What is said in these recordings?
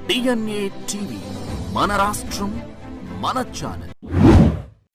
DNA TV మన రాష్ట్రం మన ఛానల్.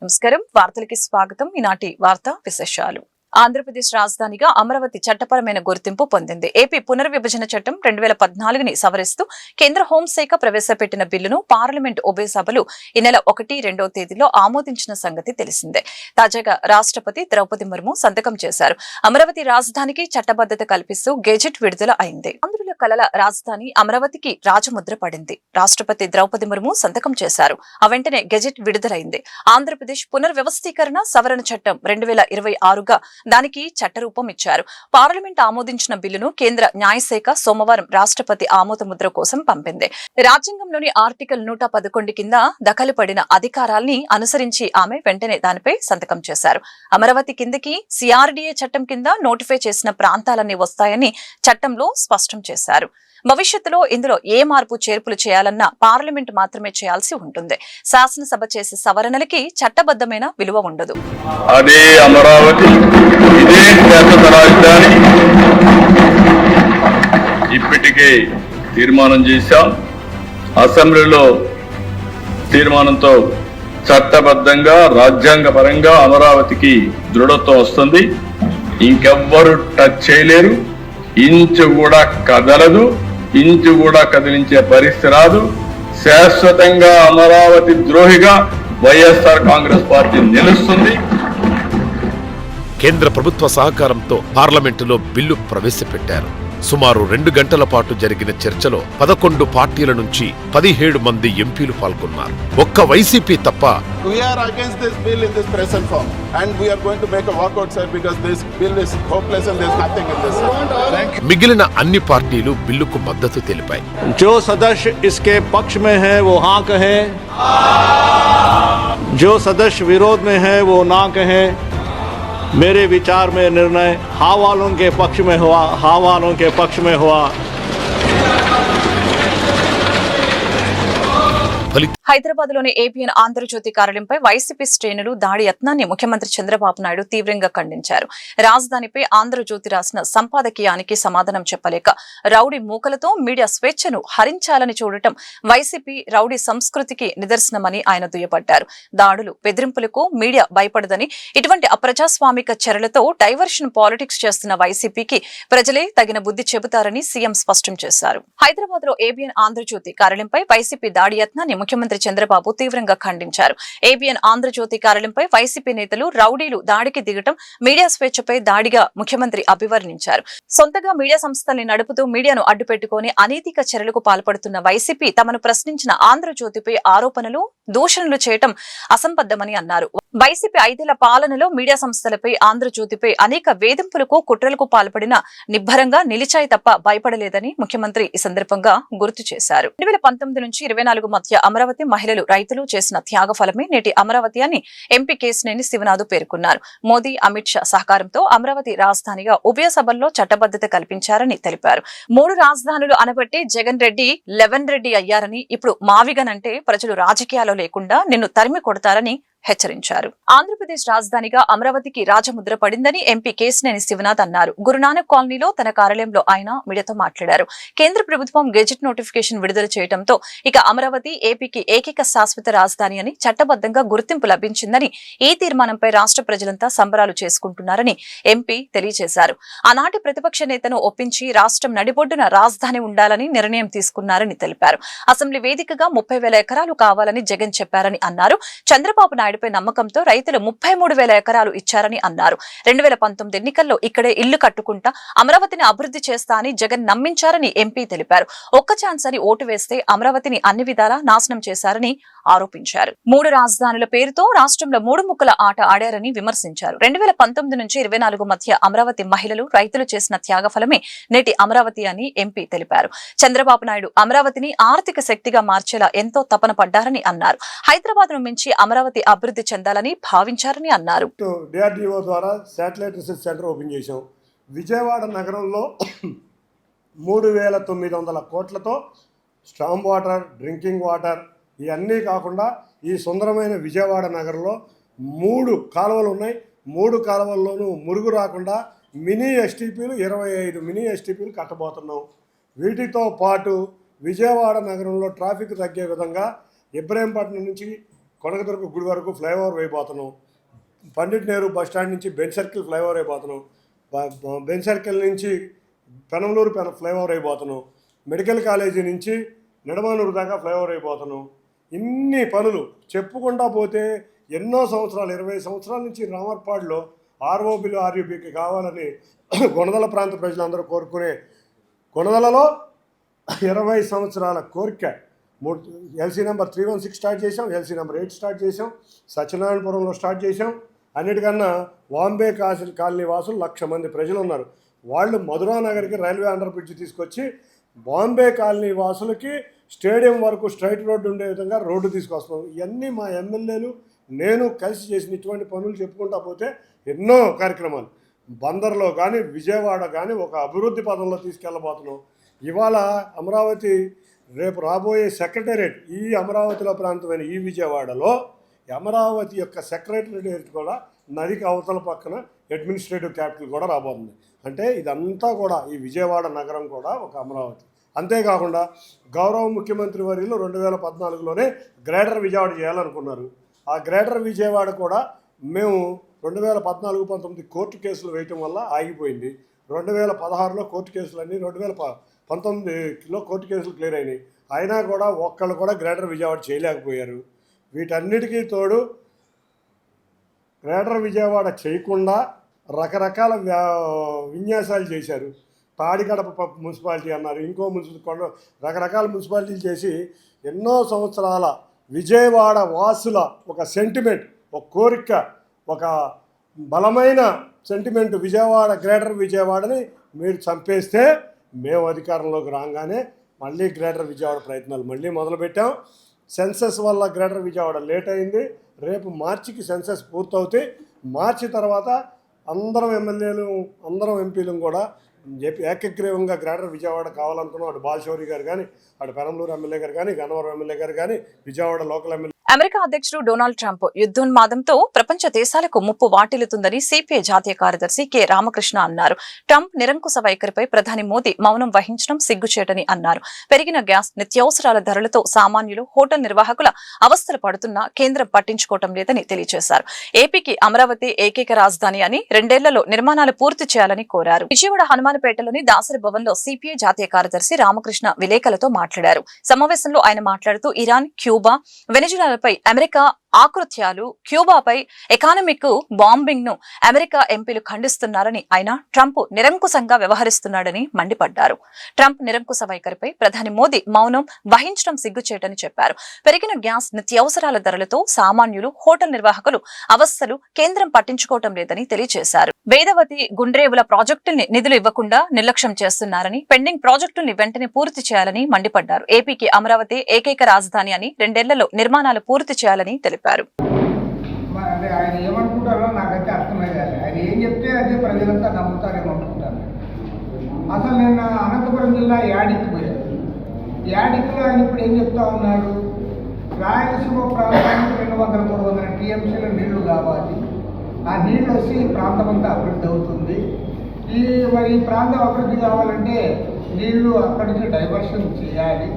నమస్కారం, వార్తలకి స్వాగతం. ఈనాటి వార్తా విశేషాలు. ఆంధ్రప్రదేశ్ రాజధానిగా అమరావతి చట్టపరమైన గుర్తింపు పొందింది. ఏపీ పునర్విభజన చట్టం 2014ని సవరిస్తూ కేంద్ర హోంశాఖ ప్రవేశపెట్టిన బిల్లును పార్లమెంట్ ఉభయ సభలు ఈ నెల 1-2వ తేదీలో ఆమోదించిన సంగతి తెలిసిందే. తాజాగా రాష్ట్రపతి ద్రౌపది ముర్ము సంతకం చేశారు. అమరావతి రాజధానికి చట్టబద్ధత కల్పిస్తూ గెజెట్ విడుదల అయింది. ఆంధ్రుల కలల రాజధాని అమరావతికి రాజముద్ర పడింది. రాష్ట్రపతి ద్రౌపది ముర్ము సంతకం చేశారు. ఆ వెంటనే గెజెట్ విడుదలైంది. ఆంధ్రప్రదేశ్ పునర్వ్యవస్థీకరణ సవరణ చట్టం 2026గా దానికి చట్టరూపం ఇచ్చారు. పార్లమెంట్ ఆమోదించిన బిల్లును కేంద్ర న్యాయశాఖ సోమవారం రాష్ట్రపతి ఆమోద ముద్ర కోసం పంపింది. రాజ్యాంగంలోని ఆర్టికల్ 111 కింద దఖలు పడిన అధికారాల్ని అనుసరించి ఆమె వెంటనే దానిపై సంతకం చేశారు. అమరావతి కిందకి CRDA చట్టం కింద నోటిఫై చేసిన ప్రాంతాలన్నీ వస్తాయని చట్టంలో స్పష్టం చేశారు. భవిష్యత్తులో ఇందులో ఏ మార్పు చేర్పులు చేయాలన్నా పార్లమెంట్ మాత్రమే చేయాల్సి ఉంటుంది. శాసనసభ చేసే సవరణలకి చట్టబద్ధమైన విలువ ఉండదు. అదే అమరావతి, ఇదే శాశ్వత రాజధాని. ఇప్పటికే తీర్మానం చేశాం. అసెంబ్లీలో తీర్మానంతో చట్టబద్ధంగా రాజ్యాంగపరంగా అమరావతికి దృఢత్వం వస్తుంది. ఇంకెవ్వరు టచ్ చేయలేరు. ఇంచు కూడా కదలదు, ఇంచు కూడా కదిలించే పరిస్థితి రాదు. శాశ్వతంగా అమరావతి ద్రోహిగా వైఎస్ఆర్ కాంగ్రెస్ పార్టీ నిలుస్తుంది. కేంద్ర ప్రభుత్వ సహకారంతో పార్లమెంటులో బిల్లు ప్రవేశపెట్టారు. సుమారు 2 గంటల పాటు జరిగిన చర్చలో 11 పార్టీల నుంచి 17 మంది ఎంపీలు పాల్గొన్నారు. ఒక్క వైసీపీ తప్ప మిగిలిన అన్ని పార్టీలు బిల్లుకు మద్దతు తెలిపాయి. जो सदस्य इसके पक्ष में है वो हाँ कहे, जो सदस्य विरोध में है वो ना कहे. मेरे विचार में निर्णय हाँ वालों के पक्ष में हुआ, हाँ वालों के पक्ष में हुआ. హైదరాబాద్ లోని ఏపీఎన్ ఆంధ్రజ్యోతి కార్యాలయంపై వైసీపీ శ్రేణులు దాడి యత్నాన్ని ముఖ్యమంత్రి చంద్రబాబు నాయుడు తీవ్రంగా ఖండించారు. రాజధానిపై ఆంధ్రజ్యోతి రాసిన సంపాదకీయానికి సమాధానం చెప్పలేక రౌడీ మూకలతో మీడియా స్వేచ్ఛను హరించాలని చూడటం వైసీపీ రౌడీ సంస్కృతికి నిదర్శనమని ఆయన దుయ్యబట్టారు. దాడులు, బెదిరింపులకు మీడియా భయపడదని, ఇటువంటి అప్రజాస్వామిక చర్యలతో డైవర్షన్ పాలిటిక్స్ చేస్తున్న వైసీపీకి ప్రజలే తగిన బుద్ధి చెబుతారని సీఎం స్పష్టం చేశారు. హైదరాబాద్ లో ఏబీఎన్ ఆంధ్రజ్యోతి కార్యాలయంపై వైసీపీ దాడి యత్నాన్ని ముఖ్యమంత్రి చంద్రబాబు తీవ్రంగా ఖండించారు. ఏబీఎన్ ఆంధ్రజ్యోతి కార్యాలయంపై వైసీపీ నేతలు రౌడీలు దాడికి దిగటం మీడియా స్వేచ్ఛపై దాడిగా ముఖ్యమంత్రి అభివర్ణించారు. సొంతగా మీడియా సంస్థల్ని నడుపుతూ మీడియాను అడ్డుపెట్టుకుని అనీతిక చర్యలకు పాల్పడుతున్న వైసీపీ తమను ప్రశ్నించిన ఆంధ్రజ్యోతిపై ఆరోపణలు, దూషణలు చేయటం అసంబద్ధమని అన్నారు. వైసీపీ 5 ఏళ్ల పాలనలో మీడియా సంస్థలపై, ఆంధ్రజ్యోతిపై అనేక వేధింపులకు, కుట్రలకు పాల్పడిన నిబ్బరంగా నిలిచాయి తప్ప భయపడలేదని ముఖ్యమంత్రి ఈ సందర్భంగా గుర్తు చేశారు. 2019 నుంచి 24 మధ్య అమరావతి మహిళలు, రైతులు చేసిన త్యాగ ఫలమే నేటి అమరావతి అని ఎంపీ కేశినేని శివనాథ్ పేర్కొన్నారు. మోదీ, అమిత్ షా సహకారంతో అమరావతి రాజధానిగా ఉభయ సభల్లో చట్టబద్ధత కల్పించారని తెలిపారు. 3 రాజధానులు అనబట్టే జగన్ రెడ్డి 11 రెడ్డి అయ్యారని, ఇప్పుడు మావిగన్ అంటే ప్రజలు రాజకీయాల్లో లేకుండా నిన్ను తరిమి కొడతారని హెచ్చరించారు. ఆంధ్రప్రదేశ్ రాజధానిగా అమరావతికి రాజముద్ర పడిందని ఎంపీ కేశినేని శివనాథ్ అన్నారు. గురునానక్ కాలనీలో తన కార్యాలయంలో ఆయన మీడియాతో మాట్లాడారు. కేంద్ర ప్రభుత్వం గెజెట్ నోటిఫికేషన్ విడుదల చేయడంతో ఇక అమరావతి ఏపీకి ఏకైక శాశ్వత రాజధాని అని చట్టబద్ధంగా గుర్తింపు లభించిందని, ఈ తీర్మానంపై రాష్ట్ర ప్రజలంతా సంబరాలు చేసుకుంటున్నారని ఎంపీ తెలియజేశారు. ఆనాటి ప్రతిపక్ష నేతను ఒప్పించి రాష్ట్రం నడిబొడ్డున రాజధాని ఉండాలని నిర్ణయం తీసుకున్నారని తెలిపారు. అసెంబ్లీ వేదికగా 30,000 ఎకరాలు కావాలని జగన్ చెప్పారని అన్నారు. చంద్రబాబు నాయుడుపై నమ్మకంతో రైతులు 33,000 ఎకరాలు ఇచ్చారని అన్నారు. 2019 ఎన్నికల్లో ఇక్కడే ఇల్లు కట్టుకుంటా అమరావతిని అభివృద్ధి చేస్తా అని జగన్ నమ్మించారని ఎంపీ తెలిపారు. ఒక్క ఛాన్స్ అని ఓటు వేస్తే అమరావతిని అన్ని విధాలా నాశనం చేశారని ఆరోపించారు. 3 రాజధానుల పేరుతో రాష్ట్రంలో 3 ముక్కల ఆట ఆడారని విమర్శించారు. 2019 నుంచి 24 మధ్య అమరావతి మహిళలు, రైతులు చేసిన త్యాగ ఫలమే నేటి అమరావతి అని ఎంపీ తెలిపారు. చంద్రబాబు నాయుడు అమరావతిని ఆర్థిక శక్తిగా మార్చేలా ఎంతో తపన పడ్డారని అన్నారు. హైదరాబాద్ ను మించి అమరావతి అభివృద్ధి చెందాలని భావించారని అన్నారు. డిఆర్డీఓ ద్వారా శాటిలైట్ రీసెర్చ్ సెంటర్ ఓపెన్ చేశాం. విజయవాడ నగరంలో 3,900 కోట్లతో స్టామ్ వాటర్, డ్రింకింగ్ వాటర్ ఇవన్నీ కాకుండా ఈ సుందరమైన విజయవాడ నగరంలో 3 కాలువలు ఉన్నాయి. 3 కాలువల్లోనూ మురుగు రాకుండా మినీ ఎస్టీపీలు 25 మినీ ఎస్టీపీలు కట్టబోతున్నాం. వీటితో పాటు విజయవాడ నగరంలో ట్రాఫిక్ తగ్గే విధంగా ఇబ్రహీంపట్నం నుంచి కొనకదుర్గ గుడి వరకు ఫ్లైఓవర్ వేయబోతున్నాం. పండిట్ నెహ్రూ బస్ స్టాండ్ నుంచి బెంచ్ సర్కిల్ ఫ్లైఓవర్ అయిపోతున్నాం. బెంచ్ సర్కిల్ నుంచి పెనంలూరు ఫ్లైఓవర్ అయిపోతున్నాం. మెడికల్ కాలేజీ నుంచి నిడమానూరు దాకా ఫ్లైఓవర్ అయిపోతున్నాం. ఇన్ని పనులు చెప్పుకుంటా పోతే ఎన్నో సంవత్సరాలు 20 సంవత్సరాల నుంచి రామర్పాడులో ఆర్ఓబిలు ఆర్యూబీకి కావాలని కొనదల ప్రాంత ప్రజలందరూ కోరుకునే కొనదలలో 20 సంవత్సరాల కోరిక. ఎల్సీ నెంబర్ 316 స్టార్ట్ చేసాం, ఎల్సీ నెంబర్ 8 స్టార్ట్ చేసాం, సత్యనారాయణపురంలో స్టార్ట్ చేసాం. అన్నిటికన్నా బాంబే కాలనీ వాసులు 1,00,000 మంది ప్రజలు ఉన్నారు. వాళ్ళు మధురా నగర్కి రైల్వే అండర్ బ్రిడ్జ్ తీసుకొచ్చి బాంబే కాలనీ వాసులకి స్టేడియం వరకు స్ట్రైట్ రోడ్డు ఉండే విధంగా రోడ్డు తీసుకొస్తున్నాం. ఇవన్నీ మా ఎమ్మెల్యేలు నేను కలిసి చేసిన ఇటువంటి పనులు చెప్పుకుంటా పోతే ఎన్నో కార్యక్రమాలు. బందర్లో కానీ విజయవాడ కానీ ఒక అభివృద్ధి పదంలో తీసుకెళ్ళబోతున్నాం. ఇవాళ అమరావతి రేపు రాబోయే సెక్రటేరియట్ ఈ అమరావతిలో ప్రాంతమైన ఈ విజయవాడలో అమరావతి యొక్క సెక్రటేరియట్ కూడా నదికి అవతల పక్కన అడ్మినిస్ట్రేటివ్ క్యాపిటల్ కూడా రాబోతుంది. అంటే ఇదంతా కూడా ఈ విజయవాడ నగరం కూడా ఒక అమరావతి. అంతేకాకుండా గౌరవ ముఖ్యమంత్రి వర్యులు 2014లోనే గ్రేటర్ విజయవాడ చేయాలనుకున్నారు. ఆ గ్రేటర్ విజయవాడ కూడా మేము 2014-19 కోర్టు కేసులు వేయటం వల్ల ఆగిపోయింది. 2016లో కోర్టు కేసులన్నీ 2019లో కోర్టు కేసులు క్లియర్ అయినాయి. అయినా కూడా ఒక్కళ్ళు కూడా గ్రేటర్ విజయవాడ చేయలేకపోయారు. వీటన్నిటికీ తోడు గ్రేటర్ విజయవాడ చేయకుండా రకరకాల విన్యాసాలు చేశారు. తాడికడప మున్సిపాలిటీ అన్నారు, ఇంకో రకరకాల మున్సిపాలిటీలు చేసి ఎన్నో సంవత్సరాల విజయవాడ వాసుల ఒక సెంటిమెంట్, ఒక కోరిక, ఒక బలమైన సెంటిమెంట్ విజయవాడ గ్రేటర్ విజయవాడని మీరు చంపేస్తే మేము అధికారంలోకి రాగానే మళ్ళీ గ్రేటర్ విజయవాడ ప్రయత్నాలు మళ్ళీ మొదలుపెట్టాం. సెన్సస్ వల్ల గ్రేటర్ విజయవాడ లేట్ అయింది. రేపు మార్చికి సెన్సస్ పూర్తవుతాయి. మార్చి తర్వాత అందరం ఎమ్మెల్యేలు అందరం ఎంపీలు కూడా ఏకగ్రీవంగా గ్రేటర్ విజయవాడ కావాలనుకున్నాం. అటు బాలశౌరి గారు కానీ, అటు పెనంలూరు ఎమ్మెల్యే గారు కానీ, గన్నవరం ఎమ్మెల్యే గారు కానీ, విజయవాడ లోకల్ ఎమ్మెల్యే. అమెరికా అధ్యక్షుడు డొనాల్డ్ ట్రంప్ యుద్ధోన్మాదంతో ప్రపంచ దేశాలకు ముప్పు వాటిల్లుతుందని సిపిఐ జాతీయ కార్యదర్శి కె రామకృష్ణ అన్నారు. ట్రంప్ నిరంకుశ వైఖరిపై ప్రధాని మోదీ మౌనం వహించడం సిగ్గుచేటని అన్నారు. పెరిగిన గ్యాస్, నిత్యావసరాల ధరలతో సామాన్యులు, హోటల్ నిర్వాహకుల అవస్థలు పడుతున్నా కేంద్రం పట్టించుకోవటం లేదని తెలియజేశారు. ఏపీకి అమరావతి ఏకైక రాజధాని అని 2 ఏళ్లలో నిర్మాణాలు పూర్తి చేయాలని కోరారు. విజయవాడ హనుమాన్పేటలోని దాసరి భవన్లో సిపిఐ జాతీయ కార్యదర్శి రామకృష్ణ విలేకరులతో మాట్లాడారు. సమావేశంలో ఆయన మాట్లాడుతూ ఇరాన్, క్యూబా, వెనిజులాపై అమెరికా ఆకృత్యాలు, క్యూబాపై ఎకానమిక్ బాంబింగ్ ను అమెరికా ఎంపీలు ఖండిస్తున్నారని, ఆయన ట్రంప్ నిరంకుశంగా వ్యవహరిస్తున్నాడని మండిపడ్డారు. ట్రంప్ నిరంకుశ వైఖరిపై ప్రధాని మోదీ మౌనం వహించడం సిగ్గుచేటని చెప్పారు. పెరిగిన గ్యాస్, నిత్యావసరాల ధరలతో సామాన్యులు, హోటల్ నిర్వాహకులు అవస్థలు కేంద్రం పట్టించుకోవటం లేదని తెలియజేశారు. వేదవతి, గుండ్రేవుల ప్రాజెక్టుల్ని నిధులు ఇవ్వకుండా నిర్లక్ష్యం చేస్తున్నారని, పెండింగ్ ప్రాజెక్టుల్ని వెంటనే పూర్తి చేయాలని మండిపడ్డారు. ఏపీకి అమరావతి ఏకైక రాజధాని అని 2 ఏళ్లలో నిర్మాణాలు పూర్తి చేయాలని తెలిపారు. ఆయన ఏమనుకుంటారో నాకైతే అర్థమయ్యేది. ఆయన ఏం చెప్తే అదే ప్రజలంతా నమ్ముతారేమో అనుకుంటారు. అసలు నిన్న అనంతపురం జిల్లా యాడికి పోయారు. యాడికిలో ఆయన ఇప్పుడు ఏం చెప్తా ఉన్నాడు, రాయలసీమ ప్రాంతానికి 200-300 టీఎంసీల నీళ్లు కావాలి, ఆ నీళ్ళు వచ్చి ఈ ప్రాంతం అంతా అభివృద్ధి అవుతుంది. ఈ ప్రాంతం అభివృద్ధి కావాలంటే నీళ్లు అక్కడి నుంచి డైవర్షన్ చేయాలి.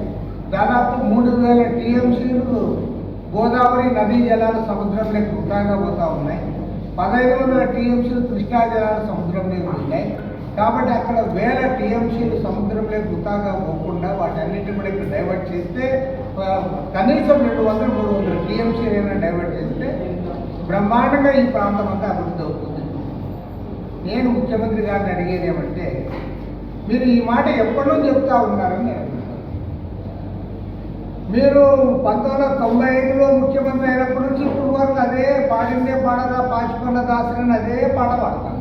దాదాపు 3000 టీఎంసీలు గోదావరి నదీ జలాలు సముద్రంలోకి వృధాగా పోతూ ఉన్నాయి. 1500 టీఎంసీలు కృష్ణా జలాలు సముద్రంలోకి ఉన్నాయి. కాబట్టి అక్కడ 1000 టీఎంసీలు సముద్రంలోకి వృధాగా పోకుండా వాటన్నిటిని కూడా ఇక్కడ డైవర్ట్ చేస్తే కనీసం 200-300 టీఎంసీలైనా డైవర్ట్ చేస్తే బ్రహ్మాండంగా ఈ ప్రాంతం అంతా అభివృద్ధి అవుతుంది. నేను ముఖ్యమంత్రి గారిని అడిగేది ఏమంటే, మీరు ఈ మాట ఎప్పటి నుంచి చెప్తా ఉన్నారని నేను. మీరు 1995లో ముఖ్యమంత్రి అయినప్పటి నుంచి ఇప్పుడు వరకు అదే పాడిందే పాడగా పాచిపల్ల దాసరని అదే పాట పాడతాను.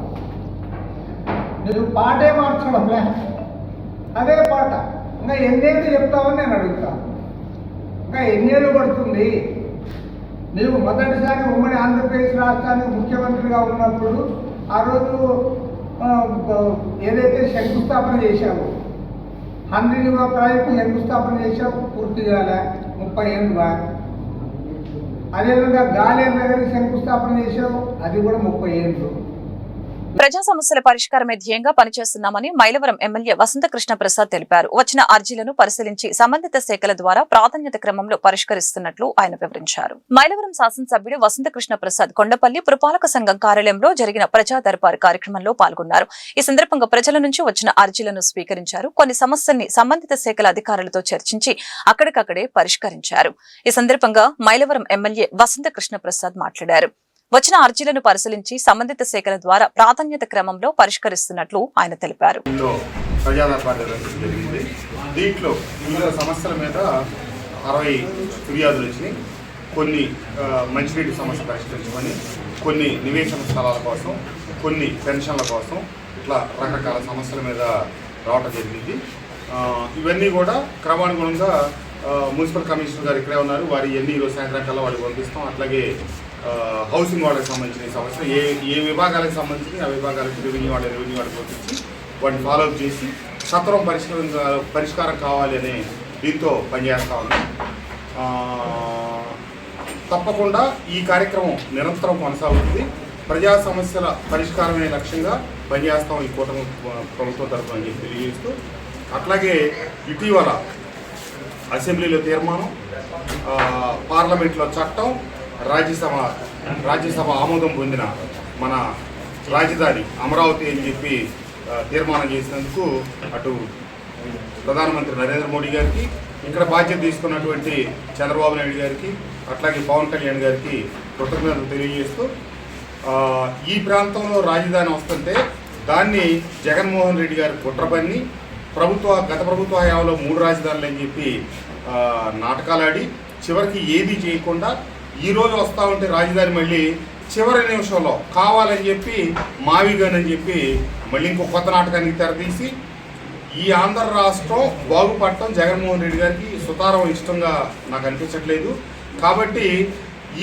మీరు పాటే మార్చడంలే, అదే పాట. ఇంకా ఎన్నేళ్ళు చెప్తామని నేను అడుగుతాను. ఇంకా ఎన్నేళ్ళు పడుతుంది? నీవు మొదటిసారి ఉమ్మడి ఆంధ్రప్రదేశ్ రాష్ట్రానికి ముఖ్యమంత్రిగా ఉన్నప్పుడు ఆ రోజు ఏదైతే శంకుస్థాపన చేశావో, హంద్రీనివా ప్రాజెక్టు శంకుస్థాపన చేశావు, పూర్తి కాలే, 30 ఏళ్ళు బా. అదేవిధంగా గాలేరు నగరికి శంకుస్థాపన చేశావు, అది కూడా 30 ఏళ్ళు. ప్రజా సమస్యల పరిష్కారమే ధ్యేయంగా పనిచేస్తున్నామని మైలవరం ఎమ్మెల్యే వసంతకృష్ణ ప్రసాద్ తెలిపారు. వచ్చిన అర్జీలను పరిశీలించి సంబంధిత శాఖల ద్వారా ప్రాధాన్యత క్రమంలో పరిష్కరిస్తున్నట్లు ఆయన వివరించారు. మైలవరం శాసనసభ్యుడు వసంతకృష్ణ ప్రసాద్ కొండపల్లి పురపాలక సంఘం కార్యాలయంలో జరిగిన ప్రజా దర్బార్ కార్యక్రమంలో పాల్గొన్నారు. ఈ సందర్భంగా ప్రజల నుంచి వచ్చిన అర్జీలను స్వీకరించారు. కొన్ని సమస్యల్ని సంబంధిత శాఖల అధికారులతో చర్చించి అక్కడికక్కడే పరిష్కరించారు. ఈ సందర్భంగా మైలవరం ఎమ్మెల్యే వసంతకృష్ణ ప్రసాద్ మాట్లాడారు. వచ్చిన అర్జీలను పరిశీలించి సంబంధిత శాఖల ద్వారా ప్రాధాన్యత క్రమంలో పరిష్కరిస్తున్నట్లు ఆయన తెలిపారు. దీంట్లో వివిధ సమస్యల మీద 60 ఫిర్యాదులు వచ్చినాయి. కొన్ని మంచినీటి సమస్య పరిష్కరించమని, కొన్ని నివేశన స్థలాల కోసం, కొన్ని పెన్షన్ల కోసం, ఇట్లా రకరకాల సమస్యల మీద రావటం జరిగింది. ఇవన్నీ కూడా క్రమానుగుణంగా మున్సిపల్ కమిషనర్ గారు ఇక్కడే ఉన్నారు. వారి ఎన్ని ఈరోజు సాయంత్రం కల్లా వాళ్ళకి పంపిస్తాం. అట్లాగే హౌసింగ్ వాళ్ళకి సంబంధించిన సమస్య ఏ విభాగాలకు సంబంధించి ఆ విభాగాలకు రెవెన్యూ వాళ్ళకి పంపించి వాటిని ఫాలోఅప్ చేసి సత్వరం పరిష్కారం కావాలి అనే దీంతో పనిచేస్తూ ఉన్నాం. తప్పకుండా ఈ కార్యక్రమం నిరంతరం కొనసాగుతుంది. ప్రజా సమస్యల పరిష్కారమే లక్ష్యంగా పనిచేస్తాం ఈ కూటమి ప్రభుత్వం తరఫున అని చెప్పి తెలియజేస్తూ, అట్లాగే ఇటీవల అసెంబ్లీలో తీర్మానం, పార్లమెంట్లో చట్టం, రాజ్యసభ ఆమోదం పొందిన మన రాజధాని అమరావతి అని చెప్పి తీర్మానం చేసినందుకు అటు ప్రధానమంత్రి నరేంద్ర మోడీ గారికి, ఇక్కడ బాధ్యత తీసుకున్నటువంటి చంద్రబాబు నాయుడు గారికి, అట్లాగే పవన్ కళ్యాణ్ గారికి కృతజ్ఞతలు తెలియజేస్తూ, ఈ ప్రాంతంలో రాజధాని వస్తుంటే దాన్ని జగన్మోహన్ రెడ్డి గారు కుట్రపన్ని గత ప్రభుత్వ హయాంలో 3 రాజధానులు అని చెప్పి నాటకాలాడి చివరికి ఏదీ చేయకుండా ఈరోజు వస్తూ ఉంటే రాజధాని మళ్ళీ చివరి నిమిషంలో కావాలని చెప్పి మావిగానని చెప్పి మళ్ళీ ఇంకో కొత్త నాటకానికి తెరతీసి ఈ ఆంధ్ర రాష్ట్రం బాగుపడటం జగన్మోహన్ రెడ్డి గారికి సుతారం ఇష్టంగా నాకు అనిపించట్లేదు. కాబట్టి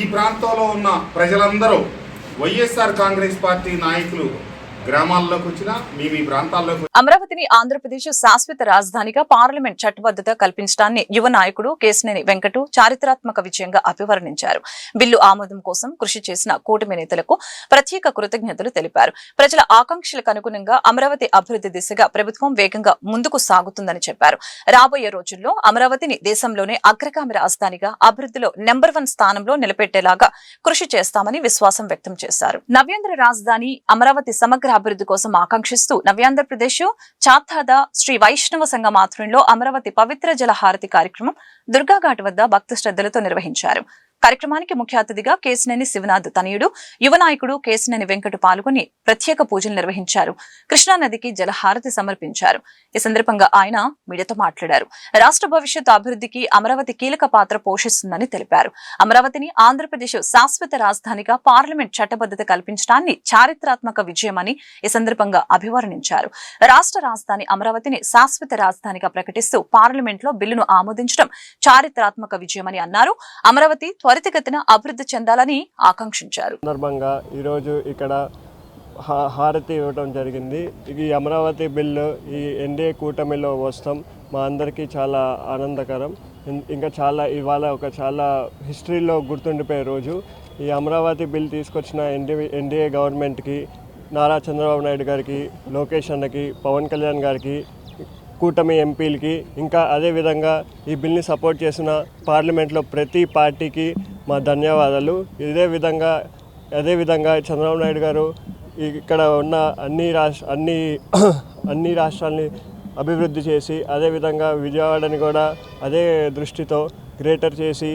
ఈ ప్రాంతంలో ఉన్న ప్రజలందరూ వైఎస్ఆర్ కాంగ్రెస్ పార్టీ నాయకులు గ్రామాల్లోకి వచ్చినా మేము ఈ ప్రాంతాల్లోకి అమరావతిని ఆంధ్రప్రదేశ్ శాశ్వత రాజధానిగా పార్లమెంట్ చట్టబద్ధత కల్పించడాన్ని యువ నాయకుడు కేశినేని వెంకటు చారిత్రాత్మక విజయంగా అభివర్ణించారు. బిల్లు ఆమోదం కోసం కృషి చేసిన కూటమి నేతలకు ప్రత్యేక కృతజ్ఞతలు తెలిపారు. ప్రజల ఆకాంక్షలకు అనుగుణంగా అమరావతి అభివృద్ధి దిశగా ప్రభుత్వం వేగంగా ముందుకు సాగుతుందని చెప్పారు. రాబోయే రోజుల్లో అమరావతిని దేశంలోనే అగ్రగామి రాజధానిగా అభివృద్ధిలో నెంబర్ 1 స్థానంలో నిలబెట్టేలాగా కృషి చేస్తామని విశ్వాసం వ్యక్తం చేశారు. నవ్యాంధ్ర రాజధాని అమరావతి సమగ్ర అభివృద్ధి కోసం ఆకాంక్షిస్తూ నవ్యాంధ్రప్రదేశ్ చాత్తాద శ్రీ వైష్ణవ సంఘం ఆధ్వర్యంలో అమరావతి పవిత్ర జలహారతి కార్యక్రమం దుర్గాఘాట్ వద్ద భక్తి శ్రద్ధలతో నిర్వహించారు. కార్యక్రమానికి ముఖ్య అతిథిగా కేశినేని శివనాథ్ తనయుడు యువ నాయకుడు కేశినేని వెంకటు పాల్గొని ప్రత్యేక పూజలు నిర్వహించారు. కృష్ణానదికి జలహారతి సమర్పించారు. ఈ సందర్భంగా ఆయన మీడియాతో మాట్లాడారు. రాష్ట్ర భవిష్యత్తు అభివృద్ధికి అమరావతి కీలక పాత్ర పోషిస్తుందని తెలిపారు. అమరావతిని ఆంధ్రప్రదేశ్ శాశ్వత రాజధానిగా పార్లమెంట్ చట్టబద్ధత కల్పించడాన్ని చారిత్రాత్మక విజయమని ఈ సందర్భంగా అభివర్ణించారు. రాష్ట్ర రాజధాని అమరావతిని శాశ్వత రాజధానిగా ప్రకటిస్తూ పార్లమెంట్ లో బిల్లును ఆమోదించడం చారిత్రాత్మక విజయమని అన్నారు. అమరావతి త్వరితగతిన అభివృద్ధి చెందాలని ఆకాంక్షించారు. సందర్భంగా ఈరోజు ఇక్కడ హారతి ఇవ్వడం జరిగింది. ఈ అమరావతి బిల్లు ఈ ఎన్డీఏ కూటమిలో వస్తాం మా అందరికీ చాలా ఆనందకరం. ఇంకా ఇవాళ ఒక చాలా హిస్టరీలో గుర్తుండిపోయే రోజు. ఈ అమరావతి బిల్ తీసుకొచ్చిన ఎన్డీఏ గవర్నమెంట్కి, నారా చంద్రబాబు నాయుడు గారికి, లోకేష్ అన్నకి, పవన్ కళ్యాణ్ గారికి, కూటమి ఎంపీలకి, ఇంకా అదేవిధంగా ఈ బిల్ని సపోర్ట్ చేసిన పార్లమెంట్లో ప్రతి పార్టీకి మా ధన్యవాదాలు. అదేవిధంగా చంద్రబాబు నాయుడు గారు ఇక్కడ ఉన్న అన్ని రాష్ట్రాలని అభివృద్ధి చేసి, అదేవిధంగా విజయవాడని కూడా అదే దృష్టితో గ్రేటర్ చేసి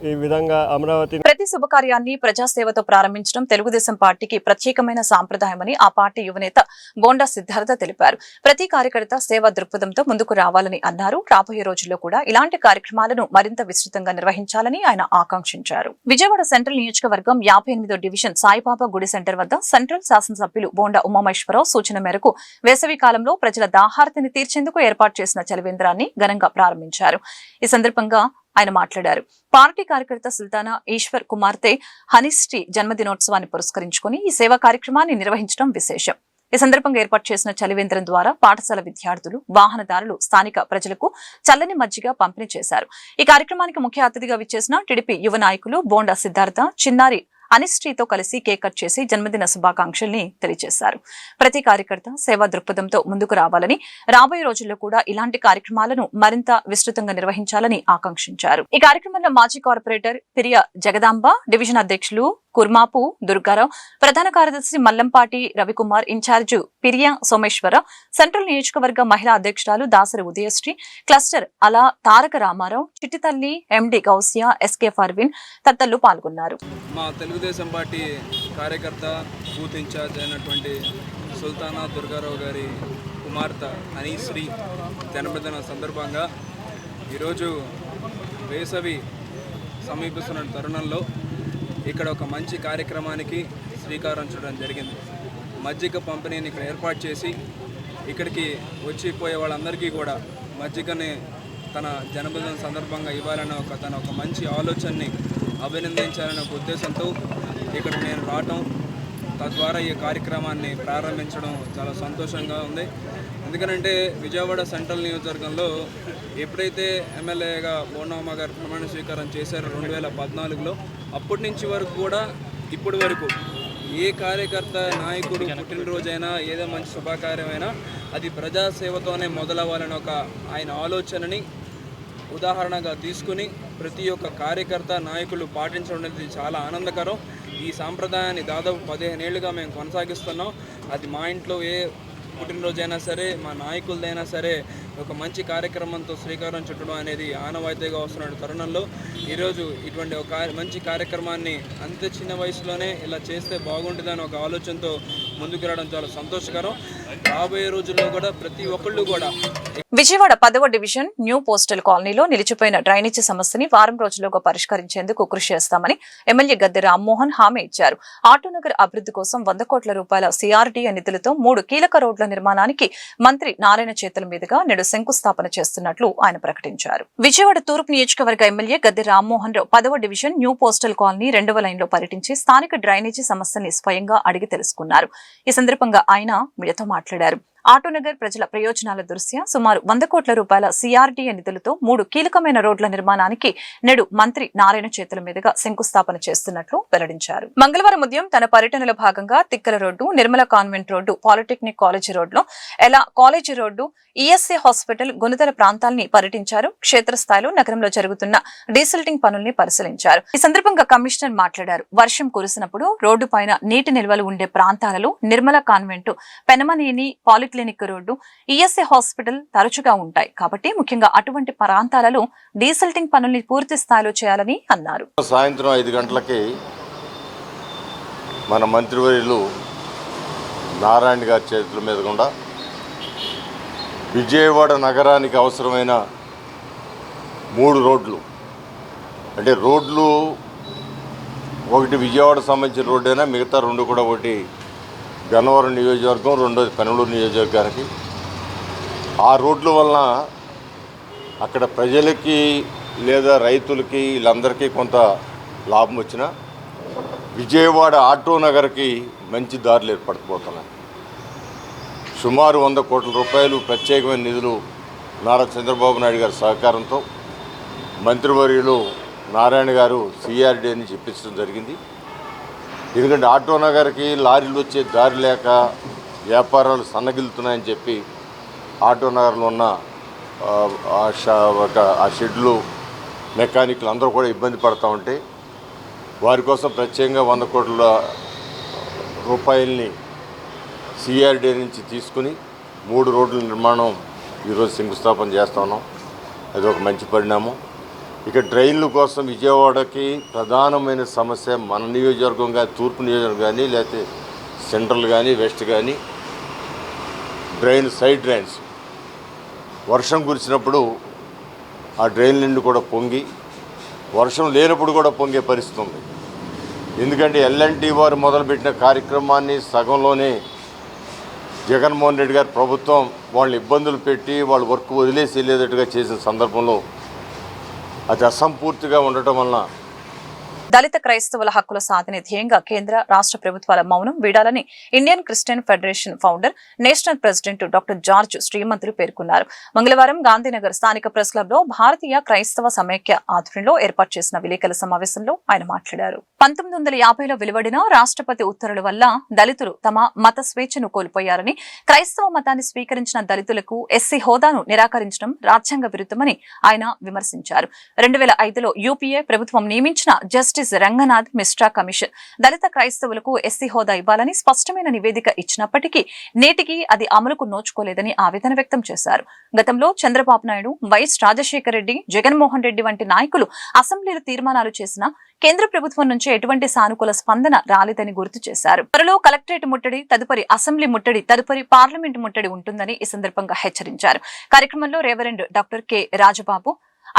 ఈ విధంగా అమరావతి ప్రతి శుభకార్యాన్ని ప్రజాసేవతో ప్రారంభించడం తెలుగుదేశం పార్టీకి ప్రత్యేకమైన సాంప్రదాయమని ఆ పార్టీ యువనేత బోండా సిద్ధార్థ తెలిపారు. ప్రతి కార్యకర్త సేవా దృక్పథంతో ముందుకు రావాలని అన్నారు. రాబోయే రోజుల్లో కూడా ఇలాంటి కార్యక్రమాలను మరింత విస్తృతంగా నిర్వహించాలని ఆయన ఆకాంక్షించారు. విజయవాడ సెంట్రల్ నియోజకవర్గం 58వ డివిజన్ సాయిబాబా గుడి సెంటర్ వద్ద సెంట్రల్ శాసనసభ్యులు బోండా ఉమామేశ్వరరావు సూచన మేరకు వేసవి కాలంలో ప్రజల దాహార్తిని తీర్చేందుకు ఏర్పాటు చేసిన చలివేంద్రాన్ని ఘనంగా ప్రారంభించారు. ఈ సందర్భంగా ఆయన మాట్లాడారు. పార్టీ కార్యకర్త సుల్తానా ఈశ్వర్ కుమార్తె హనిశ్రీ జన్మదినోత్సవాన్ని పురస్కరించుకుని ఈ సేవా కార్యక్రమాన్ని నిర్వహించడం విశేషం. ఈ సందర్భంగా ఏర్పాటు చేసిన చలివేంద్రం ద్వారా పాఠశాల విద్యార్థులు, వాహనదారులు, స్థానిక ప్రజలకు చల్లని మజ్జిగ పంపిణీ చేశారు. ఈ కార్యక్రమానికి ముఖ్య అతిథిగా విచ్చేసిన టీడీపీ యువ నాయకులు బోండా సిద్ధార్థ, చిన్నారి అనిశ్రీతో కలిసి కేక్ కట్ చేసి జన్మదిన శుభాకాంక్షల్ని తెలియజేశారు. ప్రతి కార్యకర్త సేవా దృక్పథంతో ముందుకు రావాలని, రాబోయే రోజుల్లో కూడా ఇలాంటి కార్యక్రమాలను మరింత విస్తృతంగా నిర్వహించాలని ఆకాంక్షించారు. ఈ కార్యక్రమంలో మాజీ కార్పొరేటర్ పిరియ జగదాంబ, డివిజన్ అధ్యక్షులు కుర్మాపు దుర్గారావు, ప్రధాన కార్యదర్శి మల్లంపాటి రవికుమార్, ఇన్ఛార్జు పిరియ సోమేశ్వర, సెంట్రల్ నియోజకవర్గ మహిళా అధ్యక్షురాలు దాసరి ఉదయశ్రీ, క్లస్టర్ అలా తారక రామారావు, చిట్టితల్లి, ఎండి గౌసియా, ఎస్కే ఫర్విన్ తదితరులు పాల్గొన్నారు. మా తెలుగుదేశం పార్టీ కార్యకర్త బూత్ ఇన్ఛార్జ్ అయినటువంటి సుల్తానా దుర్గారావు గారి కుమార్తె అనీశ్రీ జన్మదిన సందర్భంగా ఈరోజు వేసవి సమీపిస్తున్న తరుణంలో ఇక్కడ ఒక మంచి కార్యక్రమానికి శ్రీకారం చుట్టడం జరిగింది. మజ్జిగ పంపిణీని ఇక్కడ ఏర్పాటు చేసి ఇక్కడికి వచ్చిపోయే వాళ్ళందరికీ కూడా మజ్జిగని తన జన్మదిన సందర్భంగా ఇవ్వాలనే తన ఒక మంచి ఆలోచనని అభినందించాలనే ఒక ఉద్దేశంతో ఇక్కడ నేను రావటం, తద్వారా ఈ కార్యక్రమాన్ని ప్రారంభించడం చాలా సంతోషంగా ఉంది. ఎందుకంటే విజయవాడ సెంట్రల్ నియోజకవర్గంలో ఎప్పుడైతే ఎమ్మెల్యేగా బోండమ్మ గారు ప్రమాణ స్వీకారం చేశారో 2014లో, అప్పటి నుంచి వరకు కూడా ఇప్పటి వరకు ఏ కార్యకర్త నాయకుడు పుట్టినరోజైనా ఏదో మంచి శుభకార్యమైనా అది ప్రజాసేవతోనే మొదలవ్వాలని ఒక ఆయన ఆలోచనని ఉదాహరణగా తీసుకుని ప్రతి ఒక్క కార్యకర్త నాయకులు పాటించడం అనేది చాలా ఆనందకరం. ఈ సాంప్రదాయాన్ని దాదాపు 15 ఏళ్ళుగా మేము కొనసాగిస్తున్నాం. అది మా ఇంట్లో ఏ పుట్టినరోజైనా సరే, మా నాయకులదైనా సరే ఒక మంచి కార్యక్రమంతో శ్రీకారం చుట్టడం అనేది ఆనవాయితీగా వస్తున్న తరుణంలో ఈరోజు ఇటువంటి ఒక మంచి కార్యక్రమాన్ని అంత చిన్న వయసులోనే ఇలా చేస్తే బాగుంటుందని ఒక ఆలోచనతో ముందుకు రావడం చాలా సంతోషకరం. రాబోయే రోజుల్లో కూడా ప్రతి ఒక్కళ్ళు కూడా విజయవాడ 10వ డివిజన్ న్యూ పోస్టల్ కాలనీలో నిలిచిపోయిన డ్రైనేజీ సమస్యని వారం రోజుల్లోగా పరిష్కరించేందుకు కృషి చేస్తామని ఎమ్మెల్యే గద్దె రామ్మోహన్ హామీ ఇచ్చారు. ఆటోనగర్ అభివృద్ధి కోసం 100 కోట్ల రూపాయల CRDA నిధులతో 3 కీలక రోడ్ల నిర్మాణానికి మంత్రి నారాయణ చేతుల మీదుగా నేడు శంకుస్థాపన చేస్తున్నట్లు ఆయన ప్రకటించారు. విజయవాడ తూర్పు నియోజకవర్గ ఎమ్మెల్యే గద్దె రామ్మోహన్ రావు 10వ డివిజన్ న్యూ పోస్టల్ కాలనీ 2వ లైన్లో పర్యటించి స్థానిక డ్రైనేజీ సమస్యని స్వయంగా అడిగి తెలుసుకున్నారు. ఈ సందర్భంగా ఆయన మీడియాతో మాట్లాడారు. ఆటోనగర్ ప్రజల ప్రయోజనాల దృష్ట్యా సుమారు 100 కోట్ల రూపాయల CRDA నిధులతో 3 కీలకమైన రోడ్ల నిర్మాణానికి నేడు మంత్రి నారాయణ చేతుల మీదుగా శంకుస్థాపన చేస్తున్నట్లు వెల్లడించారు. మంగళవారం ఉదయం తన పర్యటనలో భాగంగా Tikkala road, Nirmala convent road, polytechnic college రోడ్లో ఎలా college road, ESA hospital, Gunadala ప్రాంతాలని పర్యటించారు. క్షేత్రస్థాయిలో నగరంలో జరుగుతున్న డీసిల్టింగ్ పనుల్ని పరిశీలించారు. ఈ సందర్భంగా కమిషనర్ మాట్లాడారు. వర్షం కురిసినప్పుడు రోడ్డు పైన నీటి నిల్వలు ఉండే ప్రాంతాలలో Nirmala convent, Penamaneni polyclinic road, ESA hospital తరచుగా ఉంటాయి కాబట్టి ముఖ్యంగా అటువంటి ప్రాంతాలలో డీసిల్టింగ్ పనుల్ని పూర్తి స్థాయిలో చేయాలని అన్నారు. సాయంత్రం 5 గంటలకి మన మంత్రివర్యులు నారాయణ గారి చేతుల మీద కూడా విజయవాడ నగరానికి అవసరమైన 3 రోడ్లు, అంటే రోడ్లు ఒకటి విజయవాడ సంబంధించిన రోడ్డు అయినా మిగతా 2 కూడా, ఒకటి గన్నవరం నియోజకవర్గం, రెండోది పెనమలూరు నియోజకవర్గానికి. ఆ రోడ్ల వలన అక్కడ ప్రజలకి లేదా రైతులకి వీళ్ళందరికీ కొంత లాభం వచ్చినా విజయవాడ ఆటో నగర్కి మంచి దారులు ఏర్పడిపోతున్నాయి. సుమారు 100 కోట్ల రూపాయలు ప్రత్యేకమైన నిధులు నారా చంద్రబాబు నాయుడు గారి సహకారంతో మంత్రివర్యులు నారాయణ గారు CRDAని చెప్పించడం జరిగింది. ఎందుకంటే ఆటో నగర్కి లారీలు వచ్చే దారి లేక వ్యాపారాలు సన్నగిలుతున్నాయని చెప్పి ఆటో నగర్లో ఉన్న ఆ షెడ్లు, మెకానిక్లు అందరూ కూడా ఇబ్బంది పడుతూ ఉంటే వారి కోసం ప్రత్యేకంగా 100 కోట్ల రూపాయలని CRDA నుంచి తీసుకుని 3 రోడ్ల నిర్మాణం ఈరోజు శంకుస్థాపన చేస్తా ఉన్నాం. అది ఒక మంచి పరిణామం. ఇక డ్రైన్ల కోసం విజయవాడకి ప్రధానమైన సమస్య మన నియోజకవర్గం కానీ, తూర్పు నియోజకవర్గం కానీ, లేకపోతే సెంట్రల్ కానీ, వెస్ట్ కానీ సైడ్ డ్రైన్స్ వర్షం కురిసినప్పుడు ఆ డ్రైన్ నుండి కూడా పొంగి, వర్షం లేనప్పుడు కూడా పొంగే పరిస్థితి ఉంది. ఎందుకంటే L&T వారు మొదలుపెట్టిన కార్యక్రమాన్ని సగంలోనే జగన్మోహన్ రెడ్డి గారి ప్రభుత్వం వాళ్ళని ఇబ్బందులు పెట్టి వాళ్ళు వర్క్ వదిలేసి వెళ్ళేటట్టుగా చేసిన సందర్భంలో అది అసంపూర్తిగా ఉండటం వలన దళిత క్రైస్తవుల హక్కుల సాధన ధ్యేయంగా కేంద్ర రాష్ట్ర ప్రభుత్వాల మౌనం వీడాలని Indian Christian Federation founder national president doctor George Srimanthulu పేర్కొన్నారు. మంగళవారం గాంధీనగర్ స్థానిక ప్రెస్ క్లబ్ లో భారతీయ క్రైస్తవ సమైక్య ఆధ్వర్యంలో ఏర్పాటు చేసిన విలేకరుల సమావేశంలో ఆయన మాట్లాడారు. 1950లో వెలువడిన రాష్ట్రపతి ఉత్తర్వుల వల్ల దళితులు తమ మత స్వేచ్ఛను కోల్పోయారని, క్రైస్తవ మతాన్ని స్వీకరించిన దళితులకు ఎస్సీ హోదాను నిరాకరించడం రాజ్యాంగ విరుద్ధమని ఆయన విమర్శించారు. 2005లో యూపీఏ ప్రభుత్వం నియమించిన జస్టిస్ రంగనాథ్ మిశ్రా కమిషన్ దళిత క్రైస్తవులకు ఎస్సీ హోదా ఇవ్వాలని స్పష్టమైన నివేదిక ఇచ్చినప్పటికీ నేటికి అది అమలుకు నోచుకోలేదని ఆవేదన వ్యక్తం చేశారు. గతంలో చంద్రబాబు నాయుడు, వైఎస్ రాజశేఖర రెడ్డి, జగన్మోహన్ రెడ్డి వంటి నాయకులు అసెంబ్లీలో తీర్మానాలు చేసినా కేంద్ర ప్రభుత్వం నుంచి ఎటువంటి సానుకూల స్పందన రాలేదని గుర్తు చేశారు. త్వరలో కలెక్టరేట్ ముట్టడి, తదుపరి అసెంబ్లీ ముట్టడి, తదుపరి పార్లమెంట్ ముట్టడి ఉంటుందని ఈ సందర్భంగా హెచ్చరించారు. కార్యక్రమంలో reverend doctor K Rajababu,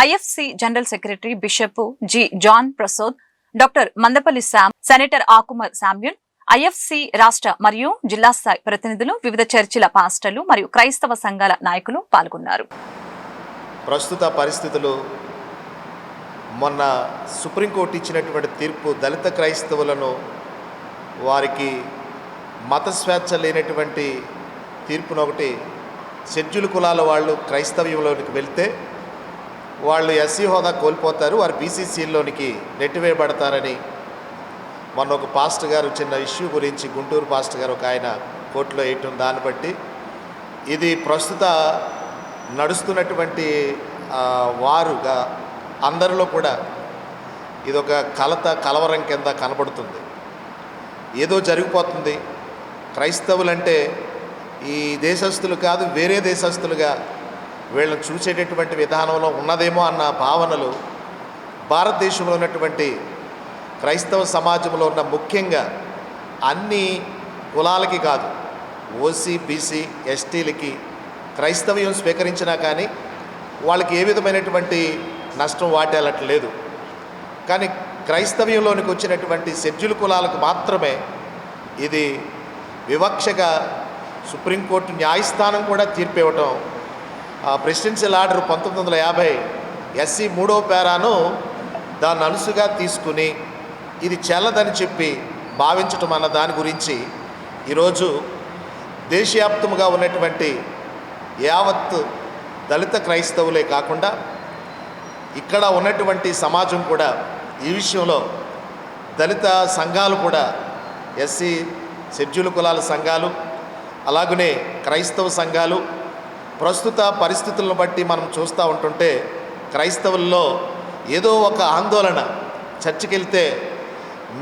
IFC general secretary bishop G John Prasad, doctor Mandapalli Sam, senator Akumar Samuel, IFC రాష్ట్ర మరియు జిల్లా స్థాయి ప్రతినిధులు, వివిధ చర్చిల పాస్టర్లు మరియు క్రైస్తవ సంఘాల నాయకులు పాల్గొన్నారు. ప్రస్తుత పరిస్థితులు, మొన్న సుప్రీంకోర్టు ఇచ్చినటువంటి తీర్పు దళిత క్రైస్తవులను వారికి మత స్వేచ్ఛ లేనటువంటి తీర్పును ఒకటి షెడ్యూల్ కులాల వాళ్ళు క్రైస్తవ్యంలోనికి వెళ్తే వాళ్ళు ఎస్సీ హోదా కోల్పోతారు, వారు బీసీసీలోనికి నెట్టివేయబడతారని మొన్న ఒక పాస్టర్ గారు చిన్న ఇష్యూ గురించి గుంటూరు పాస్టర్ గారు ఒక ఆయన కోర్టులో వేయటం, దాన్ని బట్టి ఇది ప్రస్తుత నడుస్తున్నటువంటి వారుగా అందరిలో కూడా ఇదొక కలవరం కింద కనబడుతుంది. ఏదో జరిగిపోతుంది, క్రైస్తవులంటే ఈ దేశస్తులు కాదు వేరే దేశస్తులుగా వీళ్ళని చూసేటటువంటి విధానంలో ఉన్నదేమో అన్న భావనలు భారతదేశంలో ఉన్నటువంటి క్రైస్తవ సమాజంలో ఉన్న ముఖ్యంగా అన్ని కులాలకి కాదు, ఓసీ, బీసీ, ఎస్టీలకి క్రైస్తవ్యం స్వీకరించినా కానీ వాళ్ళకి ఏ విధమైనటువంటి నష్టం వాటేలట్లేదు. కానీ క్రైస్తవ్యంలోనికి వచ్చినటువంటి షెడ్యూల్ కులాలకు మాత్రమే ఇది వివక్షగా సుప్రీంకోర్టు న్యాయస్థానం కూడా తీర్పు ఇవ్వటం, ప్రెసిడెన్షియల్ ఆర్డర్ 1950 ఎస్సీ 3వ పేరాను దాన్ని అనుసుగా తీసుకుని ఇది చెల్లదని చెప్పి భావించటం అన్న దాని గురించి ఈరోజు దేశవ్యాప్తంగా ఉన్నటువంటి యావత్ దళిత క్రైస్తవులే కాకుండా ఇక్కడ ఉన్నటువంటి సమాజం కూడా ఈ విషయంలో దళిత సంఘాలు కూడా, ఎస్సీ షెడ్యూల్ కులాల సంఘాలు, అలాగనే క్రైస్తవ సంఘాలు ప్రస్తుత పరిస్థితులను బట్టి మనం చూస్తూ ఉంటుంటే క్రైస్తవుల్లో ఏదో ఒక ఆందోళన, చర్చికి వెళ్తే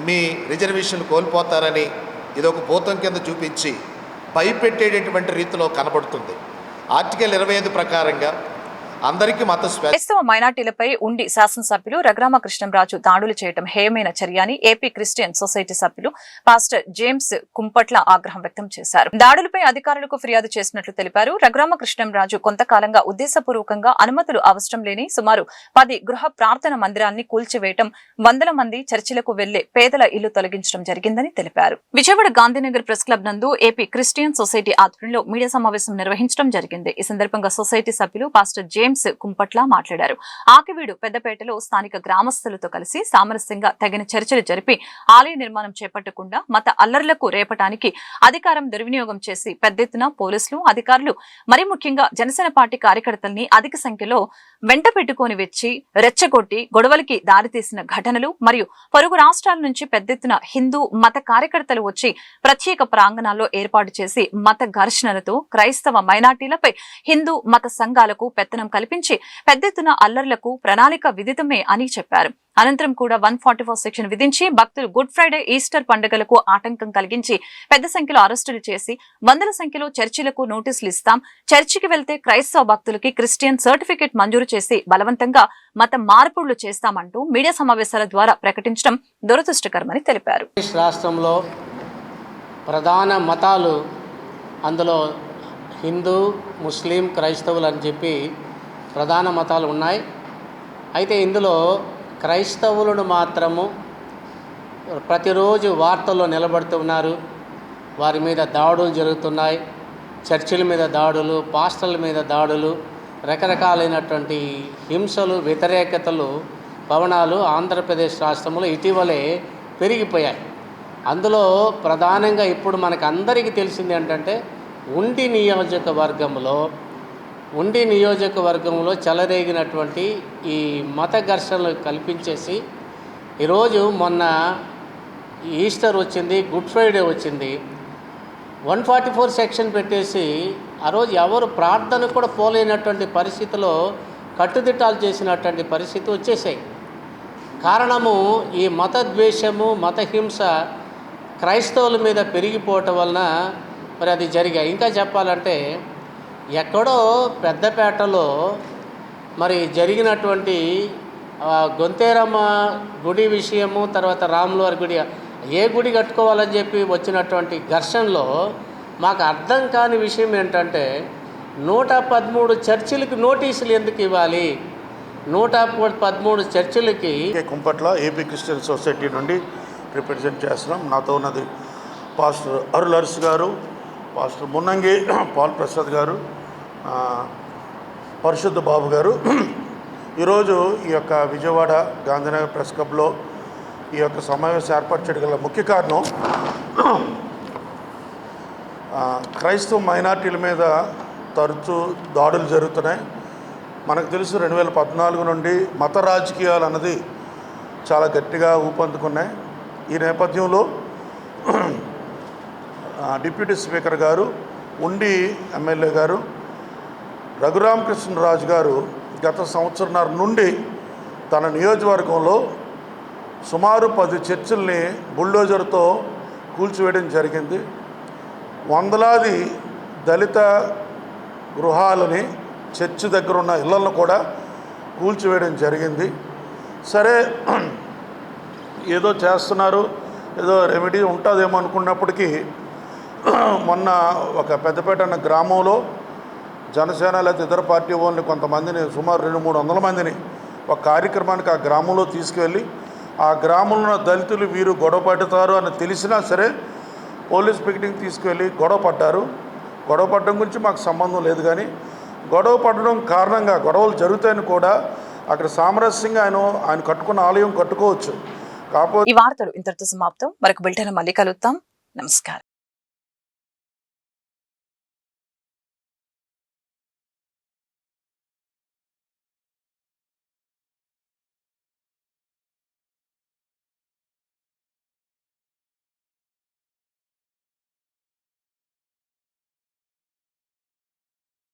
మీ రిజర్వేషన్లు కోల్పోతారని ఇదొక భూతం కింద చూపించి భయపెట్టేటటువంటి రీతిలో కనబడుతుంది. ఆర్టికల్ 25 ప్రకారంగా అందరికీ మత క్రైస్తవ మైనార్టీలపై ఉండి శాసనసభ్యులు రఘురామకృష్ణంరాజు దాడులు చేయడం హేయమైన చర్య అని ఏపీ క్రిస్టియన్ సొసైటీ సభ్యులు పాస్టర్ జేమ్స్ కుంపట్ల ఆగ్రహం వ్యక్తం చేశారు. దాడులపై అధికారులకు ఫిర్యాదు చేసినట్లు తెలిపారు. రఘురామకృష్ణంరాజు కొంతకాలంగా ఉద్దేశపూర్వకంగా అనుమతులు అవసరం లేని సుమారు 10 గృహ ప్రార్థన మందిరాన్ని కూల్చివేయటం, వందల మంది చర్చిలకు వెళ్లే పేదల ఇల్లు తొలగించడం జరిగిందని తెలిపారు. విజయవాడ గాంధీనగర్ ప్రెస్ క్లబ్ నందు ఏపీ క్రిస్టియన్ సొసైటీ ఆధ్వర్యంలో మీడియా సమావేశం నిర్వహించడం జరిగింది. ఈ సందర్భంగా సొసైటీ సభ్యులు పాస్టర్ జేమ్స్ కుంపట్ల మాట్లాడారు. ఆకివీడు పెద్దపేటలో స్థానిక గ్రామస్తులతో కలిసి సామరస్యంగా తగిన చర్చలు జరిపి ఆలయ నిర్మాణం చేపట్టకుండా మత అల్లర్లకు రేపటానికి అధికారం దుర్వినియోగం చేసి పెద్ద ఎత్తున పోలీసులు, అధికారులు, మరి ముఖ్యంగా జనసేన పార్టీ కార్యకర్తల్ని అధిక సంఖ్యలో వెంట పెట్టుకుని వచ్చి రెచ్చగొట్టి గొడవలకి దారితీసిన ఘటనలు మరియు పొరుగు రాష్ట్రాల నుంచి పెద్ద ఎత్తున హిందూ మత కార్యకర్తలు వచ్చి ప్రత్యేక ప్రాంగణాల్లో ఏర్పాటు చేసి మత ఘర్షణలతో క్రైస్తవ మైనార్టీలపై హిందూ మత సంఘాలకు పెత్తనం కల్పించి పెద్ద ఎత్తున అల్లర్లకు ప్రణాళిక విదితమే అని చెప్పారు. అనంతరం కూడా 144 సెక్షన్ విధించి భక్తులు గుడ్ ఫ్రైడే, ఈస్టర్ పండుగలకు ఆటంకం కలిగించి పెద్ద సంఖ్యలో అరెస్టులు చేసి వందల సంఖ్యలో చర్చిలకు నోటీసులు ఇస్తాం, చర్చికి వెళ్తే క్రైస్తవ భక్తులకి క్రిస్టియన్ సర్టిఫికెట్ మంజూరు చేసి బలవంతంగా మత మార్పులు చేస్తామంటూ మీడియా సమావేశాల ద్వారా ప్రకటించడం దురదృష్టకరమని తెలిపారు. రాష్ట్రంలో ప్రధాన మతాలు, అందులో హిందూ, ముస్లిం, క్రైస్తవులు అని చెప్పి ప్రధాన మతాలు ఉన్నాయి. అయితే ఇందులో క్రైస్తవులను మాత్రము ప్రతిరోజు వార్తల్లో నిలబడుతున్నారు. వారి మీద దాడులు జరుగుతున్నాయి, చర్చిల మీద దాడులు, పాస్టర్ల మీద దాడులు, రకరకాలైనటువంటి హింసలు, వ్యతిరేకతలు భవనాలు ఆంధ్రప్రదేశ్ రాష్ట్రంలో ఇటీవలే పెరిగిపోయాయి. అందులో ప్రధానంగా ఇప్పుడు మనకు అందరికీ తెలిసింది ఏంటంటే ఉండి నియోజకవర్గంలో చెలరేగినటువంటి ఈ మత ఘర్షణలు కల్పించేసి ఈరోజు మొన్న ఈస్టర్ వచ్చింది, గుడ్ ఫ్రైడే వచ్చింది, 144 సెక్షన్ పెట్టేసి ఆ రోజు ఎవరు ప్రార్థన కూడా పోలేనటువంటి పరిస్థితిలో కట్టుదిట్టాలు చేసినటువంటి పరిస్థితి వచ్చేసాయి. కారణము ఈ మత ద్వేషము, మత హింస క్రైస్తవుల మీద పెరిగిపోవటం వలన మరి అది జరిగాయి. ఇంకా చెప్పాలంటే ఎక్కడో పెద్దపేటలో మరి జరిగినటువంటి గొంతేరమ్మ గుడి విషయము, తర్వాత రాములవారి గుడి, ఏ గుడి కట్టుకోవాలని చెప్పి వచ్చినటువంటి ఘర్షణలో మాకు అర్థం కాని విషయం ఏంటంటే 113 చర్చిలకి నోటీసులు ఎందుకు ఇవ్వాలి? 113 చర్చిలకి. కుంపట్ల ఏపీ క్రిస్టియన్ సొసైటీ నుండి రిప్రజెంట్ చేస్తున్నాం. నాతో ఉన్నది పాస్టర్ అరుల్ అర్స్ గారు, పాస్టర్ మున్నంగి పాల్ ప్రసాద్ గారు, పరిశుద్ధ బాబు గారు. ఈరోజు ఈ యొక్క విజయవాడ గాంధీనగర్ ప్రెస్ క్లబ్లో ఈ యొక్క సమావేశం ఏర్పాటు చేయడం గల ముఖ్య కారణం క్రైస్తవ మైనార్టీల మీద తరచూ దాడులు జరుగుతున్నాయి. మనకు తెలుసు 2014 నుండి మత రాజకీయాలు అన్నది చాలా గట్టిగా ఊపందుకున్నాయి. ఈ నేపథ్యంలో డిప్యూటీ స్పీకర్ గారు, ఉండి ఎమ్మెల్యే గారు రఘురామకృష్ణరాజు గారు గత సంవత్సరంన్నర నుండి తన నియోజకవర్గంలో సుమారు 10 చర్చిల్ని బుల్డోజర్తో కూల్చివేయడం జరిగింది. వందలాది దళిత గృహాలని, చర్చి దగ్గర ఉన్న ఇళ్లను కూడా కూల్చివేయడం జరిగింది. సరే, ఏదో చేస్తున్నారు, ఏదో రెమెడీ ఉంటుందేమో అనుకున్నప్పటికీ మొన్న ఒక పెద్దపేట అన్న గ్రామంలో జనసేన లేదా ఇతర పార్టీ వాళ్ళని కొంతమందిని, సుమారు 200-300 మందిని ఒక కార్యక్రమానికి ఆ గ్రామంలో తీసుకువెళ్ళి ఆ గ్రామంలో ఉన్న దళితులు వీరు గొడవ పడతారు అని తెలిసినా సరే పోలీస్ పికెటింగ్ తీసుకువెళ్ళి గొడవ పడ్డారు. గొడవ పడడం గురించి మాకు సంబంధం లేదు, కానీ గొడవ పడడం కారణంగా గొడవలు జరుగుతాయని కూడా అక్కడ సామరస్యంగా ఆయన కట్టుకున్న ఆలయం కట్టుకోవచ్చు. ఈ వార్తలు ఇంతటితో సమాప్తం. మరొక బులెటిన్ మళ్ళీ కలుద్దాం. నమస్కారం.